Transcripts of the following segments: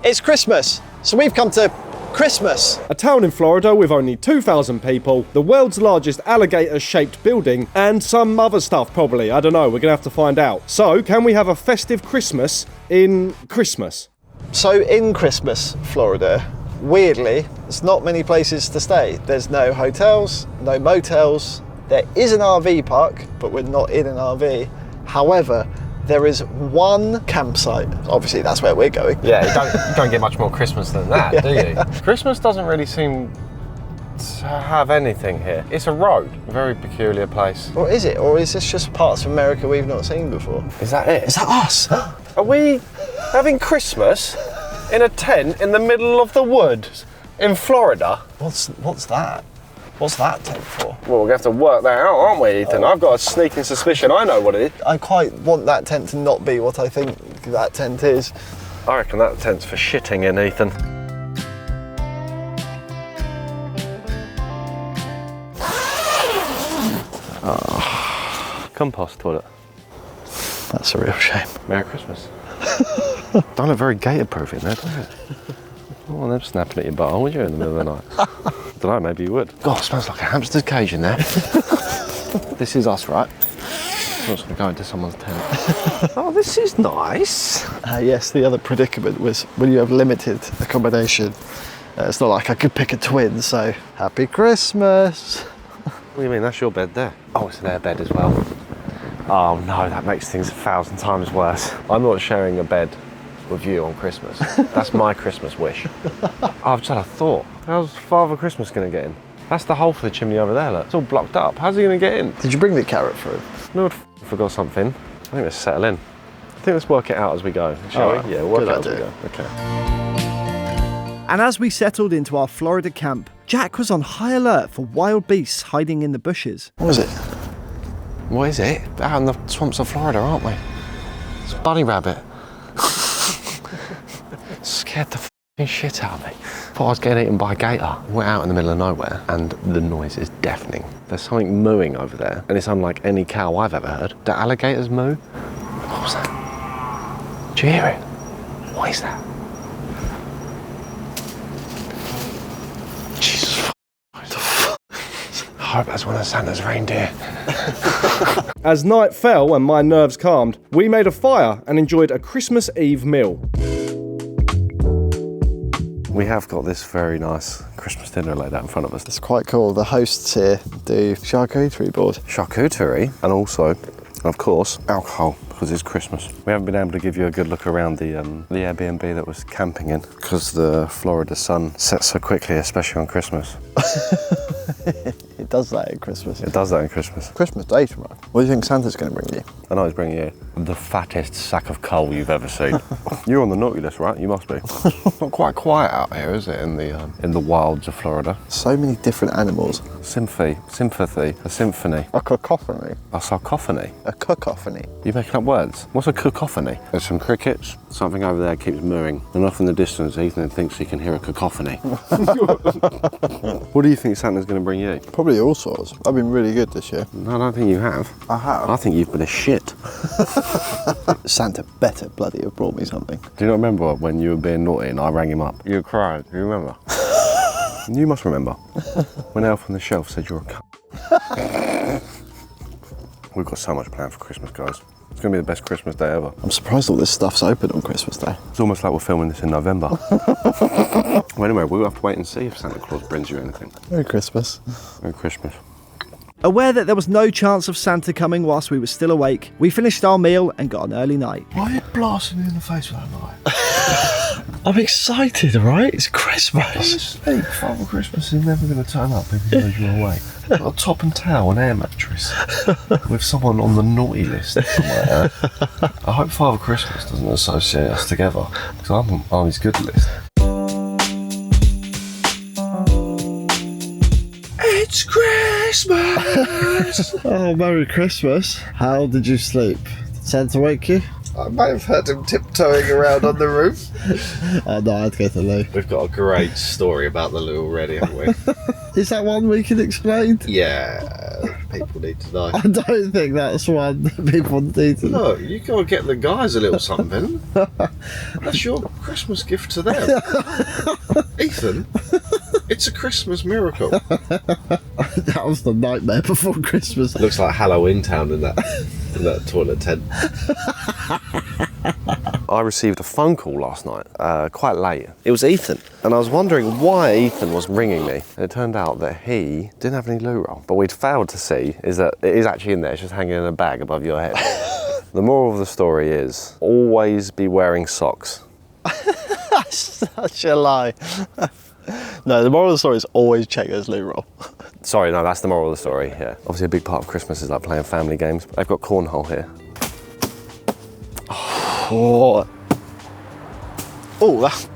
It's Christmas, so we've come to Christmas. A town in Florida with only 2,000 people, the world's largest alligator-shaped building, and some other stuff probably, I don't know, we're gonna have to find out. So, can we have a festive Christmas in Christmas? So in Christmas, Florida, weirdly, there's not many places to stay. There's no hotels, no motels. There is an RV park, but we're not in an RV. However, there is one campsite. Obviously, that's where we're going. Yeah, you don't get much more Christmas than that, do you? Christmas doesn't really seem to have anything here. It's a road, a very peculiar place. Or is it? Or is this just parts of America we've not seen before? Is that it? Is that us? Are we having Christmas in a tent in the middle of the woods in Florida? What's that? What's that tent for? Well, we're going to have to work that out, aren't we, Ethan? I've got a sneaking suspicion I know what it is. I quite want that tent to not be what I think that tent is. I reckon that tent's for shitting in, Ethan. Oh. Compost toilet. That's a real shame. Merry Christmas. Don't look very gator-proof in there, does it? Oh, they're snapping at your bar, would you, in the middle of the night? Don't know, maybe you would. God, it smells like a hamster's cage in there. This is us, right? I'm just going to go into someone's tent. Oh, this is nice. Yes, the other predicament was when you have limited accommodation. It's not like I could pick a twin, so happy Christmas. What do you mean? That's your bed there. Oh, it's their bed as well. Oh no, that makes things 1,000 times worse. I'm not sharing a bed with you on Christmas. That's my Christmas wish. I've just had a thought. How's Father Christmas going to get in? That's the hole for the chimney over there, look. It's all blocked up. How's he going to get in? Did you bring the carrot for him? No, I forgot something. I think let's settle in. I think let's work it out as we go, shall we? Yeah, we'll work it out as we go. Okay. And as we settled into our Florida camp, Jack was on high alert for wild beasts hiding in the bushes. What was it? What is it? We're out in the swamps of Florida, aren't we? It's a bunny rabbit. Scared the f***ing shit out of me. Thought I was getting eaten by a gator. We're out in the middle of nowhere and the noise is deafening. There's something mooing over there and it's unlike any cow I've ever heard. Do alligators moo? What was that? Do you hear it? What is that? Jesus Christ. I hope that's one of Santa's reindeer. As night fell and my nerves calmed, we made a fire and enjoyed a Christmas Eve meal. We have got this very nice Christmas dinner laid out in front of us. It's quite cool. The hosts here do charcuterie board. Charcuterie and also, of course, alcohol because it's Christmas. We haven't been able to give you a good look around the Airbnb that was camping in because the Florida sun sets so quickly, especially on Christmas. It does that at Christmas. It does that in Christmas. Christmas Day tomorrow. What do you think Santa's going to bring you? I know he's bringing you the fattest sack of coal you've ever seen. You're on the naughty list, right? You must be. Not quite quiet out here, is it, in the wilds of Florida? So many different animals. Sympathy, a symphony. A cacophony. A sarcophony. A cacophony. You making up words? What's a cacophony? There's some crickets. Something over there keeps mooing. And off in the distance, Ethan thinks he can hear a cacophony. What do you think Santa's going to bring you? Probably all sorts. I've been really good this year. No, I don't think you have. I have. I think you've been a shit. Santa better bloody have brought me something. Do you not remember when you were being naughty and I rang him up? You were crying. Do you remember? You must remember. When Elf on the Shelf said you're a cunt. We've got so much planned for Christmas, guys. It's going to be the best Christmas day ever. I'm surprised all this stuff's open on Christmas Day. It's almost like we're filming this in November. Well, anyway, we'll have to wait and see if Santa Claus brings you anything. Merry Christmas. Merry Christmas. Aware that there was no chance of Santa coming whilst we were still awake, we finished our meal and got an early night. Why are you blasting me in the face with that light? I'm excited, alright? It's Christmas. Sleep. Father Christmas is never going to turn up even though you're awake. I've got a top and towel and air mattress with someone on the naughty list somewhere. I hope Father Christmas doesn't associate us together because I'm on his good list. It's Christmas! Oh, Merry Christmas. How did you sleep? Did Santa wake you? I might have heard him tiptoeing around on the roof. No, I had to go to the loo. We've got a great story about the loo already, haven't we? Is that one we can explain? Yeah. people need to know. I don't think that's one that people need to know. Look, you gotta get the guys a little something. That's your Christmas gift to them. Ethan, it's a Christmas miracle. That was the nightmare before Christmas. It looks like Halloween Town in that toilet tent. I received a phone call last night, quite late. It was Ethan, and I was wondering why Ethan was ringing me. And it turned out that he didn't have any loo roll. But we'd failed to see is that it is actually in there, it's just hanging in a bag above your head. The moral of the story is, always be wearing socks. That's such a lie. No, the moral of the story is always check those loo roll. Sorry, no, that's the moral of the story, yeah. Obviously a big part of Christmas is like playing family games. They've got cornhole here. Oh, that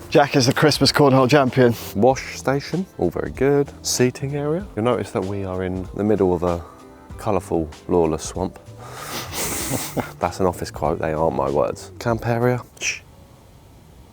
Jack is the Christmas cornhole champion. Wash station, all very good. Seating area. You'll notice that we are in the middle of a colourful, lawless swamp. That's an office quote, they aren't my words. Camp area. Shh.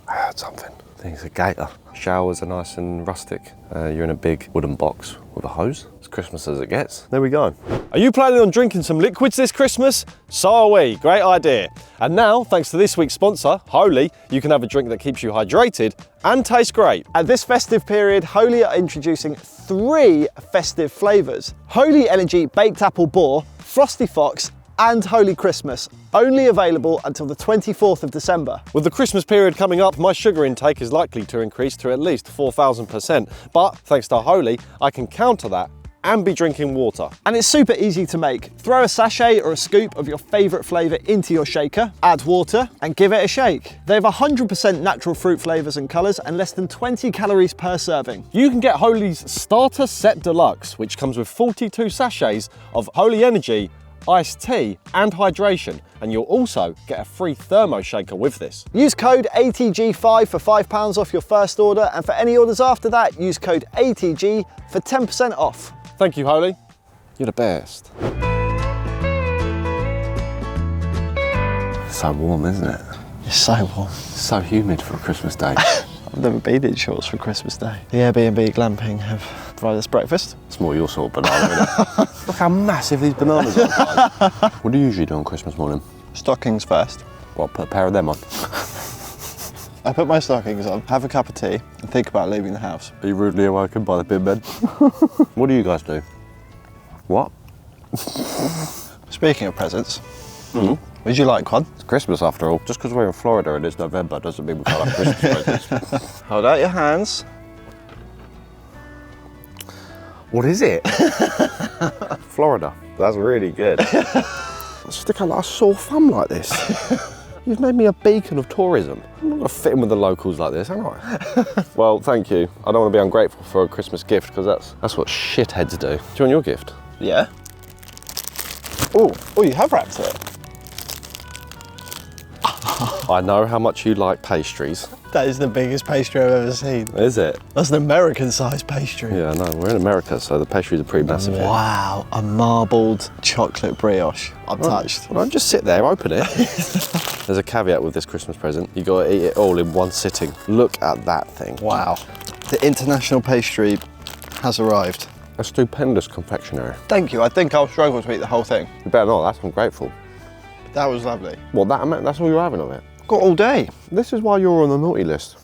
I heard something. I think it's a gator. Showers are nice and rustic. You're in a big wooden box with a hose. As Christmas as it gets. There we go. Are you planning on drinking some liquids this Christmas? So are we, great idea. And now, thanks to this week's sponsor, Holy, you can have a drink that keeps you hydrated and tastes great. At this festive period, Holy are introducing 3 festive flavours. Holy Energy Baked Apple Boar, Frosty Fox, and Holy Christmas, only available until the 24th of December. With the Christmas period coming up, my sugar intake is likely to increase to at least 4,000%. But thanks to Holy, I can counter that and be drinking water. And it's super easy to make. Throw a sachet or a scoop of your favourite flavour into your shaker, add water, and give it a shake. They have 100% natural fruit flavours and colours and less than 20 calories per serving. You can get Holy's Starter Set Deluxe, which comes with 42 sachets of Holy Energy, iced tea and hydration, and you'll also get a free thermo shaker with this. Use code ATG5 for £5 off your first order, and for any orders after that, use code ATG for 10% off. Thank you, Holy. You're the best. So warm, isn't it? It's so warm. So humid for a Christmas day. I've never been in shorts for Christmas Day. The Airbnb glamping have provided us breakfast. It's more your sort of banana, isn't it? Look how massive these bananas are, guys. What do you usually do on Christmas morning? Stockings first. What, put a pair of them on? I put my stockings on, have a cup of tea, and think about leaving the house. Are you rudely awoken by the bin bed? What do you guys do? What? Speaking of presents, would you like one? It's Christmas after all. Just because we're in Florida and it's November doesn't mean we can't have Christmas presents. Hold out your hands. What is it? Florida. That's really good. Stick out like a sore thumb like this. You've made me a beacon of tourism. I'm not going to fit in with the locals like this, am I? Well, thank you. I don't want to be ungrateful for a Christmas gift because that's what shitheads do. Do you want your gift? Yeah. Oh, you have wrapped it. I know how much you like pastries. That is the biggest pastry I've ever seen. Is it? That's an American-sized pastry. Yeah, I know. We're in America, so the pastries are pretty massive here. Wow, a marbled chocolate brioche. I'm touched. Well, don't just sit there, open it. There's a caveat with this Christmas present. You got to eat it all in one sitting. Look at that thing. Wow. The international pastry has arrived. A stupendous confectionery. Thank you. I think I'll struggle to eat the whole thing. You better not, that's ungrateful. That was lovely. Well, that's all you're having of it? Got all day. This is why you're on the naughty list.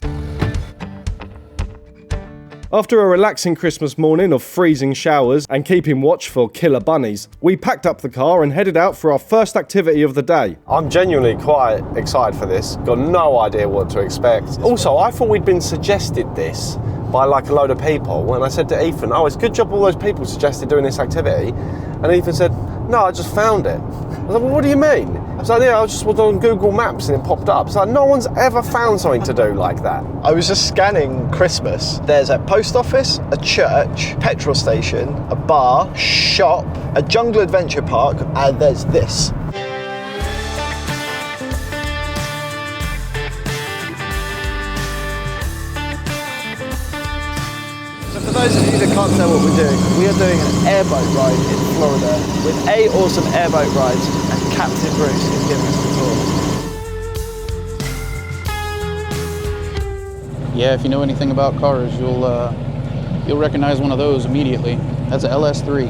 After a relaxing Christmas morning of freezing showers and keeping watch for killer bunnies, we packed up the car and headed out for our first activity of the day. I'm genuinely quite excited for this. Got no idea what to expect. Also, I thought we'd been suggested this by like a load of people. When I said to Ethan, oh, it's a good job all those people suggested doing this activity. And Ethan said, no, I just found it. I was like, well, what do you mean? I was like, yeah, I just was on Google Maps and it popped up. It's like, no one's ever found something to do like that. I was just scanning Christmas. There's a post office, a church, petrol station, a bar, shop, a jungle adventure park, and there's this. So for those of you that can't tell what we're doing, we are doing an airboat ride in Florida with awesome airboat rides, and Captain Bruce is giving us the tour. Yeah, if you know anything about cars, you'll recognize one of those immediately. That's a LS3.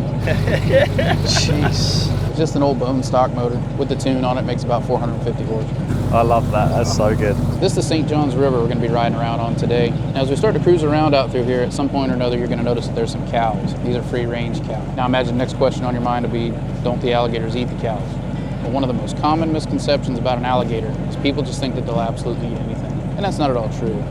Jeez. It's just an old bone stock motor with the tune on it. Makes about 450 horsepower. I love that. That's so good. This is the St. Johns River we're going to be riding around on today. Now, as we start to cruise around out through here, at some point or another, you're going to notice that there's some cows. These are free-range cows. Now, imagine the next question on your mind will be, don't the alligators eat the cows? Well, one of the most common misconceptions about an alligator is people just think that they'll absolutely eat anything. And that's not at all true.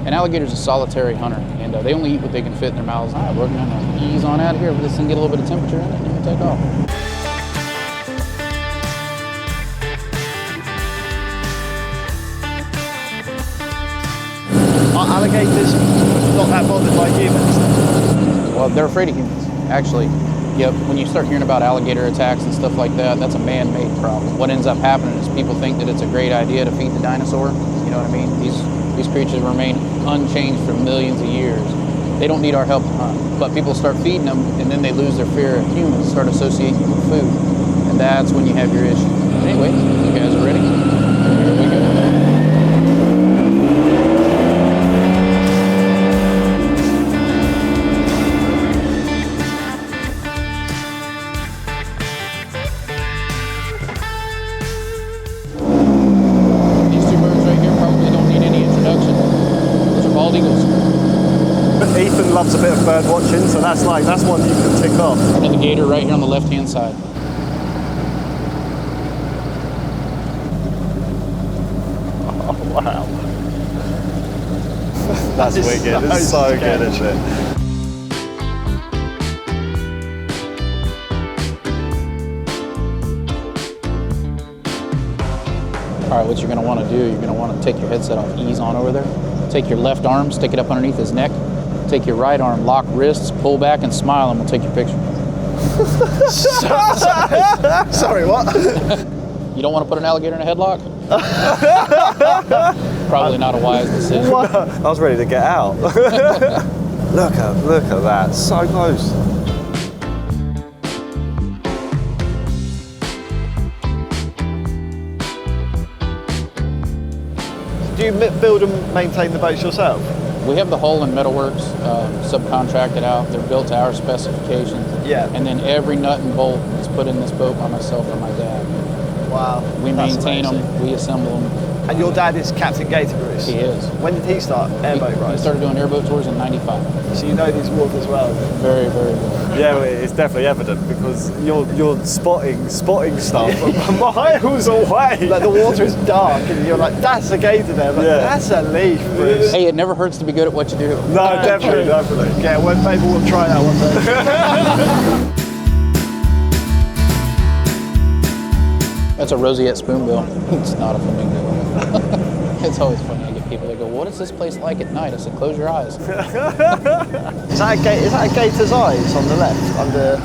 An alligator's a solitary hunter, and they only eat what they can fit in their mouths. All right, we're going to ease on out of here, let this thing get a little bit of temperature in it, and then we'll take off. Are alligators not that bothered by humans? Well, they're afraid of humans, actually. Yep, when you start hearing about alligator attacks and stuff like that, that's a man-made problem. What ends up happening is people think that it's a great idea to feed the dinosaur. You know what I mean? These creatures remain unchanged for millions of years. They don't need our help to hunt. But people start feeding them, and then they lose their fear of humans, start associating them with food. And that's when you have your issue. Anyway, you guys are ready? Here we go. Ethan loves a bit of bird watching, so that's one you can tick off. And the gator right here on the left-hand side. Oh, wow. That's wicked. It's so good, isn't it? All right, what you're going to want to do, you're going to want to take your headset off, ease on over there. Take your left arm, stick it up underneath his neck. Take your right arm, lock wrists, pull back and smile, and we'll take your picture. Sorry, what? You don't want to put an alligator in a headlock? Probably not a wise decision. I was ready to get out. Look at that, so close. Do you build and maintain the boats yourself? We have the hull and metalworks subcontracted out. They're built to our specifications. Yeah. And then every nut and bolt is put in this boat by myself and my dad. Wow. We maintain them, we assemble them. And your dad is Captain Gator Bruce? He is. When did he start Airboat Ride? He started doing airboat tours in '95. So you know these waters well? Very, very well. Yeah, well, it's definitely evident because you're spotting stuff miles away. Like the water is dark and you're like, that's a gator there. Like, Yeah. That's a leaf, Bruce. Hey, it never hurts to be good at what you do. No, definitely. Yeah, well, maybe we'll try that one day. That's a roseate spoonbill. It's not a flamingo. It's always funny. I get people that go, what is this place like at night? I said, close your eyes. Is that a gator's eyes on the left? Under?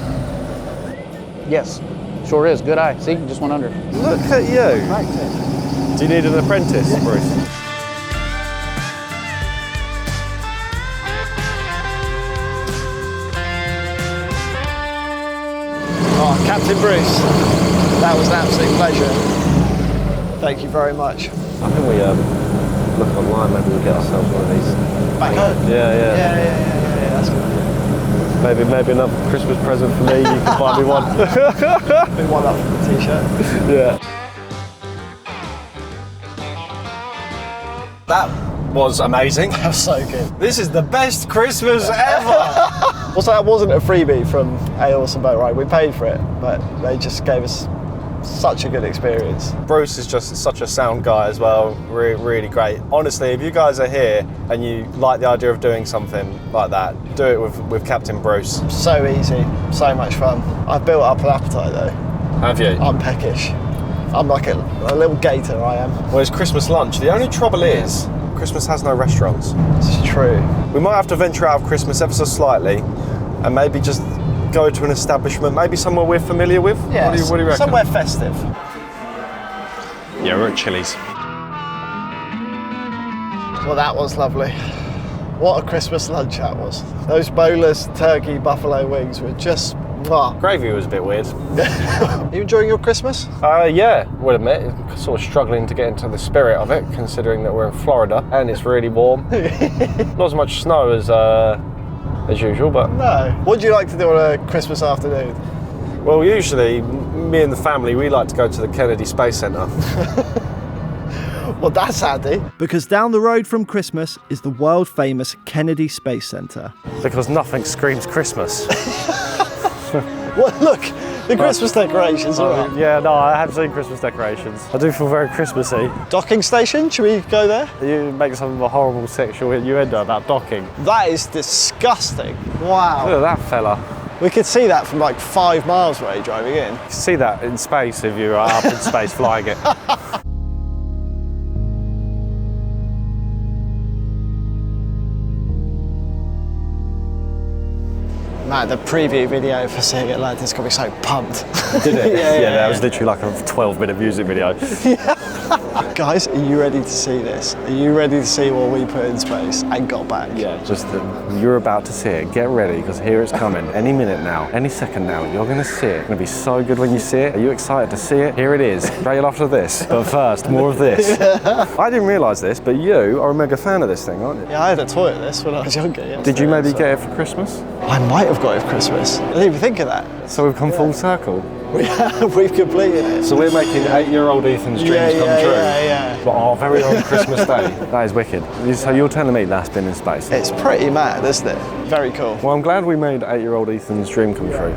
Yes, sure is. Good eye. See, just went under. Look at you. Do you need an apprentice, Bruce? Oh, Captain Bruce, that was an absolute pleasure. Thank you very much. I think we look online, maybe we'll get ourselves one of these. Back home? Yeah, that's good. Maybe another Christmas present for me. You can buy me one. Been one up for the t-shirt. Yeah. That was amazing. That was so good. This is the best Christmas ever. Also, that wasn't a freebie from Airboat Ride. We paid for it, but they just gave us such a good experience. Bruce is just such a sound guy as well. Really great. Honestly, if you guys are here and you like the idea of doing something like that, do it with Captain Bruce. So easy, so much fun. I've built up an appetite though. Have you? I'm peckish. I'm like a little gator, I am. Well, it's Christmas lunch. The only trouble is, Christmas has no restaurants. This is true. We might have to venture out of Christmas ever so slightly and maybe just go to an establishment, maybe somewhere we're familiar with. Yeah, What do you reckon? somewhere festive. Yeah, we're at Chili's. Well, that was lovely. What a Christmas lunch that was. Those boneless turkey buffalo wings were just mwah. Gravy was a bit weird. Are you enjoying your Christmas? Yeah, would admit, sort of struggling to get into the spirit of it, considering that we're in Florida and it's really warm. Not as much snow as as usual, but No. What do you like to do on a Christmas afternoon? well, usually me and the family, we like to go to the Kennedy Space Centre. Well, that's handy. Because down the road from Christmas is the world famous Kennedy Space Centre. Because nothing screams Christmas. Well, look, the Christmas decorations are up. Yeah, no, I have seen Christmas decorations. I do feel very Christmassy. Docking station, should we go there? You make some of a horrible sexual innuendo about docking. That is disgusting. Wow. Look at that fella. We could see that from like 5 miles away driving in. You can see that in space if you are up in space flying it. Man, the preview video for Seeing Atlantis got me so pumped. Did it? Yeah, that was literally like a 12-minute music video. Guys, are you ready to see this? Are you ready to see what we put in space and got back? Yeah, just you're about to see it. Get ready, because here it's coming. Any minute now, any second now, you're going to see it. It's going to be so good when you see it. Are you excited to see it? Here it is, straight after this. But first, more of this. I didn't realise this, but you are a mega fan of this thing, aren't you? Yeah, I had a toy of this when I was younger. Yeah. Did you maybe get it for Christmas? I might have got it for Christmas. I didn't even think of that. So we've come full circle. We've completed it. So we're making 8-year-old Ethan's dreams come true. Yeah. But our very own Christmas day. That is wicked. So you're telling me that's been in space? It's pretty mad, isn't it? Very cool. Well, I'm glad we made 8-year-old Ethan's dream come true.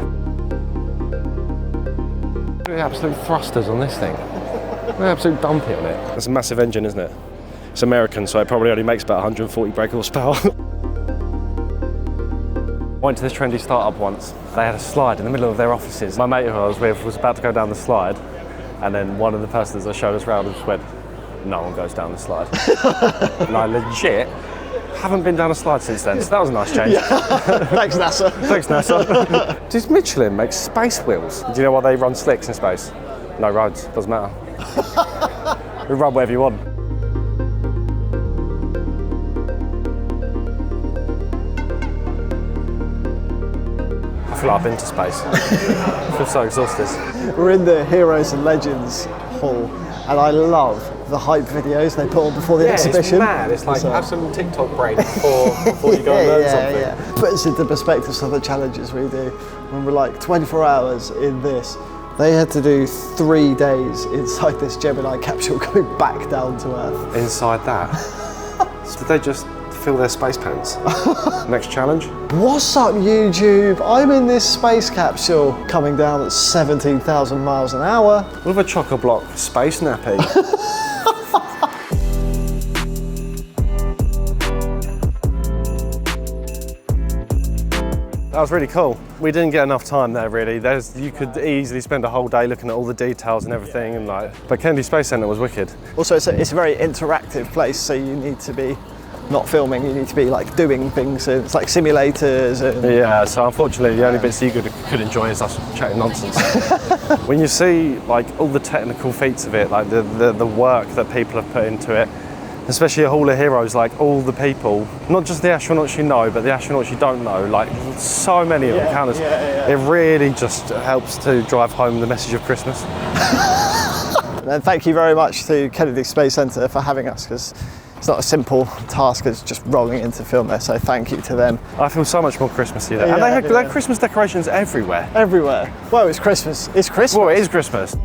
Look at the absolute thrusters on this thing. Look at the absolute dumpy on it. It's a massive engine, isn't it? It's American, so it probably only makes about 140 brake horsepower. Went to this trendy startup once. They had a slide in the middle of their offices. My mate who I was with was about to go down the slide, and then one of the persons that showed us around just went, "No one goes down the slide." And I legit haven't been down a slide since then, so that was a nice change. Thanks, NASA. Thanks, NASA. Does Michelin make space wheels? Do you know why they run slicks in space? No roads, doesn't matter. You run wherever you want. I feel like I've been to space. I feel so exhausted. We're in the Heroes and Legends hall, and I love the hype videos they put on before the exhibition. It's mad. It's like have some TikTok brain before you go and learn something. Yeah. Puts into perspective some of the challenges we do. When we're like 24 hours in this, they had to do 3 days inside this Gemini capsule going back down to Earth. Inside that? So did they just fill their space pants? Next challenge? What's up, YouTube? I'm in this space capsule coming down at 17,000 miles an hour. With a chock-a-block space nappy. That was really cool. We didn't get enough time there, really. You could easily spend a whole day looking at all the details and everything, and but Kennedy Space Centre was wicked. Also, it's a very interactive place, so you need to be not filming, you need to be like doing things. It's like simulators. Yeah, so unfortunately the only bits you could enjoy is us chatting nonsense. When you see like all the technical feats of it, like the work that people have put into it, especially a Hall of Heroes, like all the people, not just the astronauts you know, but the astronauts you don't know, like so many of them, countless. It really just helps to drive home the message of Christmas. And thank you very much to Kennedy Space Centre for having us, because it's not a simple task as just rolling into film there, so thank you to them. I feel so much more Christmassy there. And they had Christmas decorations everywhere. Everywhere. Well, it's Christmas. It's Christmas. Well, it is Christmas.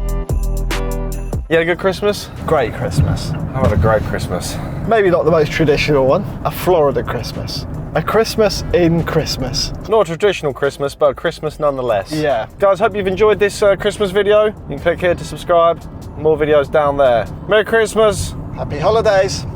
You had a good Christmas? Great Christmas. I had a great Christmas. Maybe not the most traditional one, a Florida Christmas. A Christmas in Christmas. Not a traditional Christmas, but a Christmas nonetheless. Yeah. Guys, hope you've enjoyed this Christmas video. You can click here to subscribe. More videos down there. Merry Christmas. Happy holidays.